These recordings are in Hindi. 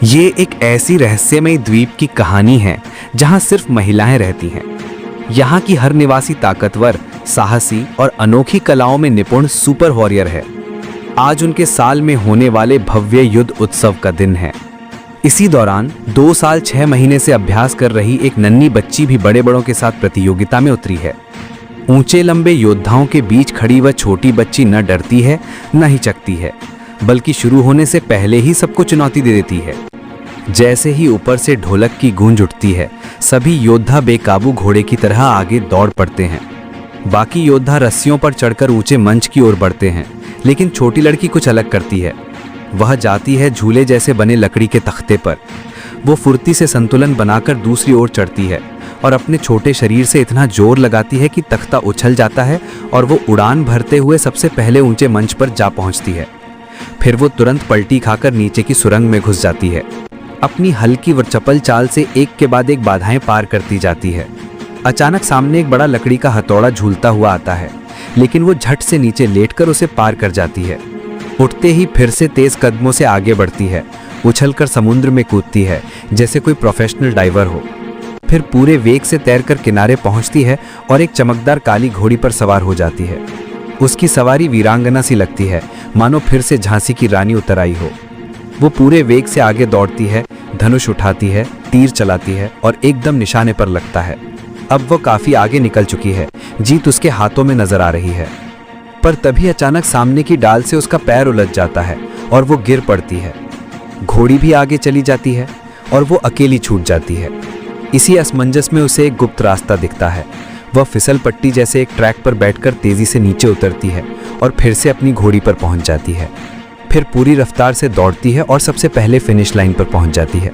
ये एक ऐसी रहस्यमयी द्वीप की कहानी है जहां सिर्फ महिलाएं रहती हैं। यहाँ की हर निवासी ताकतवर, साहसी और अनोखी कलाओं में निपुण सुपर वॉरियर है। आज उनके साल में होने वाले भव्य युद्ध उत्सव का दिन है। इसी दौरान 2 साल 6 महीने से अभ्यास कर रही एक नन्ही बच्ची भी बड़े बड़ों के साथ प्रतियोगिता में उतरी है। ऊंचे लंबे योद्धाओं के बीच खड़ी वह छोटी बच्ची न डरती है न हिचकती है, बल्कि शुरू होने से पहले ही सबको चुनौती दे देती है। जैसे ही ऊपर से ढोलक की गूंज उठती है, सभी योद्धा बेकाबू घोड़े की तरह आगे दौड़ पड़ते हैं। बाकी योद्धा रस्सियों पर चढ़कर ऊंचे मंच की ओर बढ़ते हैं, लेकिन छोटी लड़की कुछ अलग करती है। वह जाती है झूले जैसे बने लकड़ी के तख्ते पर। वो फुर्ती से संतुलन बनाकर दूसरी ओर चढ़ती है और अपने छोटे शरीर से इतना जोर लगाती है कि तख्ता उछल जाता है और वो उड़ान भरते हुए सबसे पहले ऊंचे मंच पर जा पहुंचती है। फिर वो तुरंत पलटी खाकर नीचे की सुरंग में घुस जाती है। अपनी हल्की व चपल चाल से एक के बाद एक बाधाएं पार करती जाती है। अचानक सामने एक बड़ा लकड़ी का हथौड़ा झूलता हुआ आता है, लेकिन वो झट से नीचे लेटकर उसे पार कर जाती है। उठते ही फिर से तेज कदमों से आगे बढ़ती है, उछलकर समुद्र में कूदती है जैसे कोई प्रोफेशनल डाइवर हो। फिर पूरे वेग से तैरकर किनारे पहुंचती है और एक चमकदार काली घोड़ी पर सवार हो जाती है। उसकी सवारी वीरांगना सी लगती है, मानो फिर से झांसी की रानी उतर आई हो। वो पूरे वेग से आगे दौड़ती है, धनुष उठाती है, तीर चलाती है और एकदम निशाने पर लगता है। अब वो काफी आगे निकल चुकी है, जीत उसके हाथों में नजर आ रही है। पर तभी अचानक सामने की डाल से उसका पैर उलझ जाता है और वो गिर पड़ती है। घोड़ी भी आगे चली जाती है और वो अकेली छूट जाती है। इसी असमंजस में उसे एक गुप्त रास्ता दिखता है। वह फिसल पट्टी जैसे एक ट्रैक पर बैठकर तेजी से नीचे उतरती है और फिर से अपनी घोड़ी पर पहुंच जाती है। फिर पूरी रफ्तार से दौड़ती है और सबसे पहले फिनिश लाइन पर पहुंच जाती है।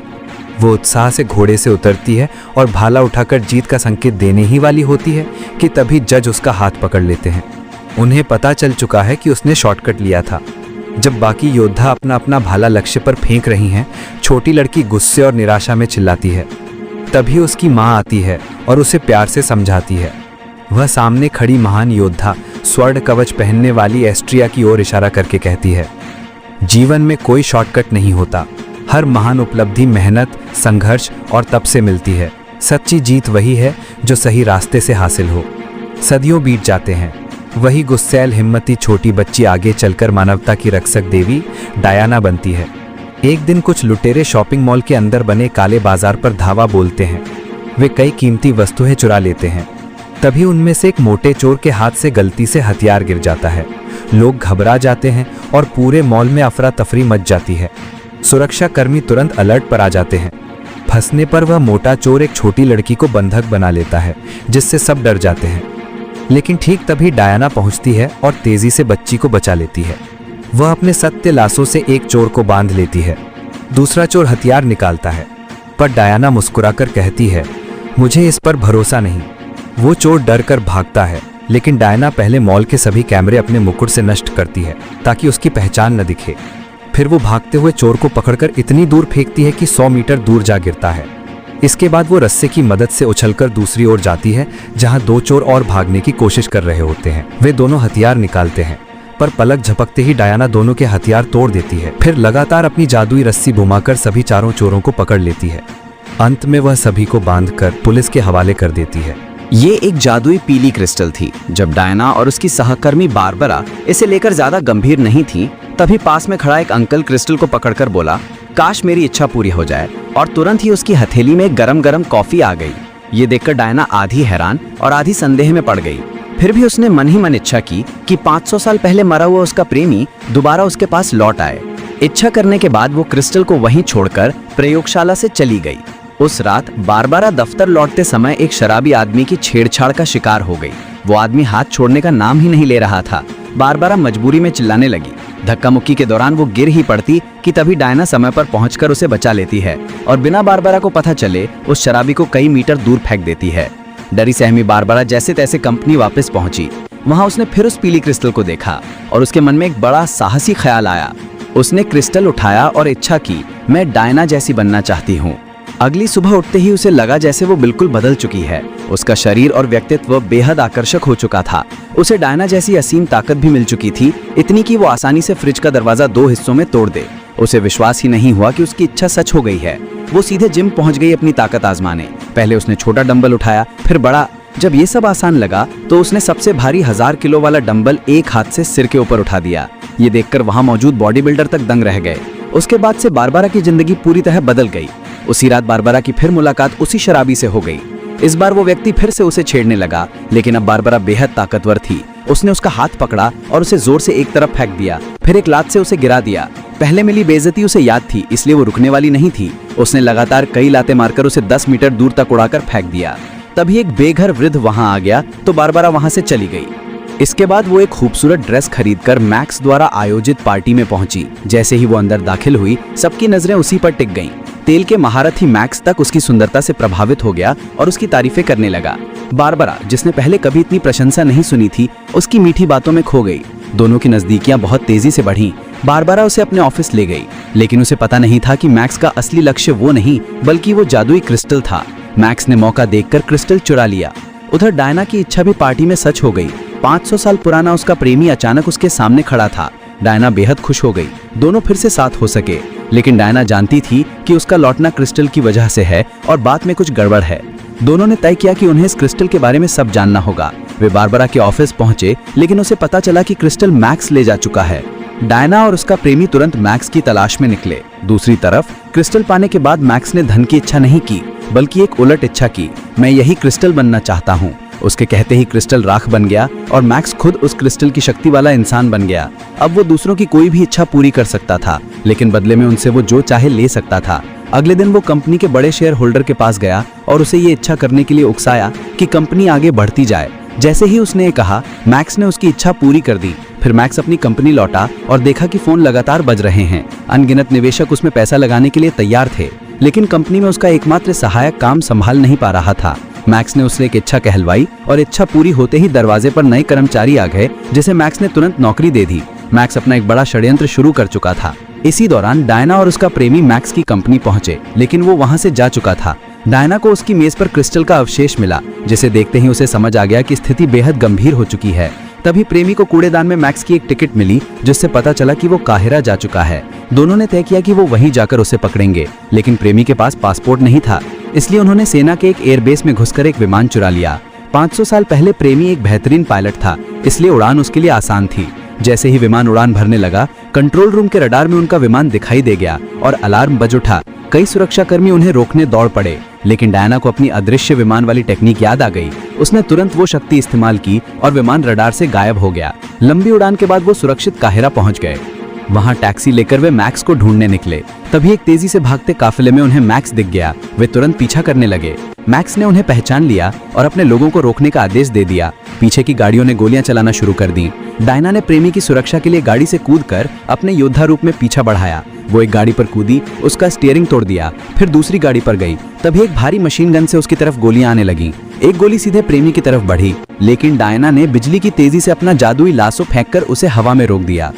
वो उत्साह से घोड़े से उतरती है और भाला उठाकर जीत का संकेत देने ही वाली होती है कि तभी जज उसका हाथ पकड़ लेते हैं। उन्हें पता चल चुका है कि उसने शॉर्टकट लिया था। जब बाकी योद्धा अपना अपना भाला लक्ष्य पर फेंक रही हैं, छोटी लड़की गुस्से और निराशा में चिल्लाती है। तभी उसकी माँ आती है और उसे प्यार से समझाती है। वह सामने खड़ी महान योद्धा स्वर्ण कवच पहनने वाली एस्ट्रिया की ओर इशारा करके कहती है, जीवन में कोई शॉर्टकट नहीं होता। हर महान उपलब्धि मेहनत, संघर्ष और तप से मिलती है। सच्ची जीत वही है जो सही रास्ते से हासिल हो। सदियों बीत जाते हैं, वही गुस्सैल हिम्मती छोटी बच्ची आगे चलकर मानवता की रक्षक देवी डायना बनती है। एक दिन कुछ लुटेरे शॉपिंग मॉल के अंदर बने काले बाजार पर धावा बोलते हैं। वे कई कीमती वस्तुएं चुरा लेते हैं। तभी उनमें से एक मोटे चोर के हाथ से गलती से हथियार गिर जाता है। लोग घबरा जाते हैं और पूरे मॉल में अफरा तफरी मच जाती है। सुरक्षा कर्मी तुरंत अलर्ट पर आ जाते हैं। फंसने पर वह मोटा चोर एक छोटी लड़की को बंधक बना लेता है, जिससे सब डर जाते हैं। लेकिन ठीक तभी डायना पहुंचती है और तेजी से बच्ची को बचा लेती है। वह अपने सत्य लाशों से एक चोर को बांध लेती है। दूसरा चोर हथियार निकालता है, पर डायना मुस्कुराकर कहती है, मुझे इस पर भरोसा नहीं। वो चोर डर कर भागता है, लेकिन डायना पहले मॉल के सभी कैमरे अपने मुकुट से नष्ट करती है ताकि उसकी पहचान न दिखे। फिर वो भागते हुए चोर को पकड़कर इतनी दूर फेंकती है कि 100 मीटर दूर जा गिरता है। इसके बाद वो रस्से की मदद से उछलकर दूसरी ओर जाती है, जहां 2 चोर और भागने की कोशिश कर रहे होते हैं। वे दोनों हथियार निकालते हैं, पर पलक झपकते ही डायना दोनों के हथियार तोड़ देती है। फिर लगातार अपनी जादुई रस्सी घुमाकर सभी चारों चोरों को पकड़ लेती है। अंत में वह सभी को बांधकर पुलिस के हवाले कर देती है। ये एक जादुई पीली क्रिस्टल थी। जब डायना और उसकी सहकर्मी बारबरा इसे लेकर ज्यादा गंभीर नहीं थी, तभी पास में खड़ा एक अंकल क्रिस्टल को पकड़कर बोला, काश मेरी इच्छा पूरी हो जाए। और तुरंत ही उसकी हथेली में गरम गरम कॉफी आ गई। ये देखकर डायना आधी हैरान और आधी संदेह में पड़ गई। फिर भी उसने मन ही मन इच्छा की कि 500 साल पहले मरा हुआ उसका प्रेमी दोबारा उसके पास लौट आए। इच्छा करने के बाद वो क्रिस्टल को वहीं छोड़कर प्रयोगशाला से चली गई। उस रात बारबरा दफ्तर लौटते समय एक शराबी आदमी की छेड़छाड़ का शिकार हो गई। वो आदमी हाथ छोड़ने का नाम ही नहीं ले रहा था। बारबरा मजबूरी में चिल्लाने लगी। धक्का मुक्की के दौरान वो गिर ही पड़ती कि तभी डायना समय पर पहुंचकर उसे बचा लेती है और बिना बारबरा को पता चले उस शराबी को कई मीटर दूर फेंक देती है। डरी सहमी बारबरा जैसे तैसे कंपनी वापस पहुंची। वहां उसने फिर उस पीली क्रिस्टल को देखा और उसके मन में एक बड़ा साहसी ख्याल आया। उसने क्रिस्टल उठाया और इच्छा की, मैं डायना जैसी बनना चाहती हूँ। अगली सुबह उठते ही उसे लगा जैसे वो बिल्कुल बदल चुकी है। उसका शरीर और व्यक्तित्व बेहद आकर्षक हो चुका था। उसे डायना जैसी असीम ताकत भी मिल चुकी थी, इतनी कि वो आसानी से फ्रिज का दरवाजा 2 हिस्सों में तोड़ दे। उसे विश्वास ही नहीं हुआ कि उसकी इच्छा सच हो गई है। वो सीधे जिम पहुंच गई अपनी ताकत आजमाने। पहले उसने छोटा डंबल उठाया, फिर बड़ा। जब ये सब आसान लगा तो उसने सबसे भारी 1000 किलो वाला डंबल एक हाथ से सिर के ऊपर उठा दिया। ये देखकर वहां मौजूद बॉडी बिल्डर तक दंग रह गए। उसके बाद से बारबरा की जिंदगी पूरी तरह बदल गई। उसी रात बारबरा की फिर मुलाकात उसी शराबी से हो गई। इस बार वो व्यक्ति फिर से उसे छेड़ने लगा, लेकिन अब बारबरा बेहद ताकतवर थी। उसने उसका हाथ पकड़ा और उसे जोर से एक तरफ फेंक दिया, फिर एक लात से उसे गिरा दिया। पहले मिली बेइज्जती उसे याद थी, इसलिए वो रुकने वाली नहीं थी। उसने लगातार कई लातें मारकर उसे 10 मीटर दूर तक उड़ाकर फेंक दिया। तभी एक बेघर वृद्ध वहां आ गया तो बारबरा वहां से चली गई। इसके बाद वो एक खूबसूरत ड्रेस खरीदकर मैक्स द्वारा आयोजित पार्टी में पहुंची। जैसे ही वो अंदर दाखिल हुई, सबकी नजरें उसी पर टिक गईं। तेल के महारथी मैक्स तक उसकी सुंदरता से प्रभावित हो गया और उसकी तारीफें करने लगा। बारबरा, जिसने पहले कभी इतनी प्रशंसा नहीं सुनी थी, उसकी मीठी बातों में खो गई। दोनों की नजदीकियां बहुत तेजी से बढ़ीं। बारबरा उसे अपने ऑफिस ले गई, लेकिन उसे पता नहीं था कि मैक्स का असली लक्ष्य वो नहीं, बल्कि वो जादुई क्रिस्टल था। मैक्स ने मौका देखकर क्रिस्टल चुरा लिया। उधर डायना की इच्छा भी पार्टी में सच हो गई। 500 साल पुराना उसका प्रेमी अचानक उसके सामने खड़ा था। डायना बेहद खुश हो गई। दोनों फिर से साथ हो सके, लेकिन डायना जानती थी कि उसका लौटना क्रिस्टल की वजह से है और बात में कुछ गड़बड़ है। दोनों ने तय किया कि उन्हें इस क्रिस्टल के बारे में सब जानना होगा। वे बारबरा के ऑफिस पहुंचे, लेकिन उसे पता चला कि क्रिस्टल मैक्स ले जा चुका है। डायना और उसका प्रेमी तुरंत मैक्स की तलाश में निकले। दूसरी तरफ क्रिस्टल पाने के बाद मैक्स ने धन की इच्छा नहीं की, बल्कि एक उलट इच्छा की। मैं यही क्रिस्टल बनना चाहता हूँ। उसके कहते ही क्रिस्टल राख बन गया और मैक्स खुद उस क्रिस्टल की शक्ति वाला इंसान बन गया। अब वो दूसरों की कोई भी इच्छा पूरी कर सकता था, लेकिन बदले में उनसे वो जो चाहे ले सकता था। अगले दिन वो कंपनी के बड़े शेयर होल्डर के पास गया और उसे ये इच्छा करने के लिए उकसाया कि कंपनी आगे बढ़ती जाए। जैसे ही उसने ये कहा, मैक्स ने उसकी इच्छा पूरी कर दी। फिर मैक्स अपनी कंपनी लौटा और देखा कि फोन लगातार बज रहे हैं। अनगिनत निवेशक उसमें पैसा लगाने के लिए तैयार थे, लेकिन कंपनी में उसका एकमात्र सहायक काम संभाल नहीं पा रहा था। मैक्स ने उससे एक इच्छा कहलवाई और इच्छा पूरी होते ही दरवाजे पर नए कर्मचारी आ गए, जिसे मैक्स ने तुरंत नौकरी दे दी। मैक्स अपना एक बड़ा षड्यंत्र शुरू कर चुका था। इसी दौरान डायना और उसका प्रेमी मैक्स की कंपनी पहुंचे, लेकिन वो वहां से जा चुका था। डायना को उसकी मेज पर क्रिस्टल का अवशेष मिला, जिसे देखते ही उसे समझ आ गया कि स्थिति बेहद गंभीर हो चुकी है। तभी प्रेमी को कूड़ेदान में मैक्स की एक टिकट मिली, जिससे पता चला कि वो काहिरा जा चुका है। दोनों ने तय किया कि वो वहीं जाकर उसे पकड़ेंगे, लेकिन प्रेमी के पास पासपोर्ट नहीं था, इसलिए उन्होंने सेना के एक एयरबेस में घुसकर एक विमान चुरा लिया। 500 साल पहले प्रेमी एक बेहतरीन पायलट था, इसलिए उड़ान उसके लिए आसान थी। जैसे ही विमान उड़ान भरने लगा, कंट्रोल रूम के रडार में उनका विमान दिखाई दे गया और अलार्म बज उठा। कई सुरक्षाकर्मी उन्हें रोकने दौड़ पड़े, लेकिन डायना को अपनी अदृश्य विमान वाली टेक्निक याद आ गई। उसने तुरंत वो शक्ति इस्तेमाल की और विमान रडार से गायब हो गया। लंबी उड़ान के बाद वो सुरक्षित काहिरा पहुंच गए। वहां टैक्सी लेकर वे मैक्स को ढूंढने निकले। तभी एक तेजी से भागते काफिले में उन्हें मैक्स दिख गया। वे तुरंत पीछा करने लगे। मैक्स ने उन्हें पहचान लिया और अपने लोगों को रोकने का आदेश दे दिया। पीछे की गाड़ियों ने गोलियां चलाना शुरू कर दी। डायना ने प्रेमी की सुरक्षा के लिए गाड़ी से कूदकर अपने योद्धा रूप में पीछा बढ़ाया। वो एक गाड़ी पर कूदी, उसका स्टीयरिंग तोड़ दिया, फिर दूसरी गाड़ी पर गई। तभी एक भारी मशीन गन से उसकी तरफ गोलियां आने लगीं। एक गोली सीधे प्रेमी की तरफ बढ़ी, लेकिन डायना ने बिजली की तेजी से अपना जादुई लासो फेंककर उसे हवा में रोक दिया।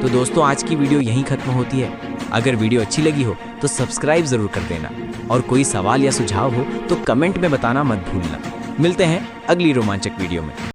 तो दोस्तों, आज की वीडियो यहीं खत्म होती है। अगर वीडियो अच्छी लगी हो तो सब्सक्राइब जरूर कर देना, और कोई सवाल या सुझाव हो तो कमेंट में बताना मत भूलना। मिलते हैं अगली रोमांचक वीडियो में।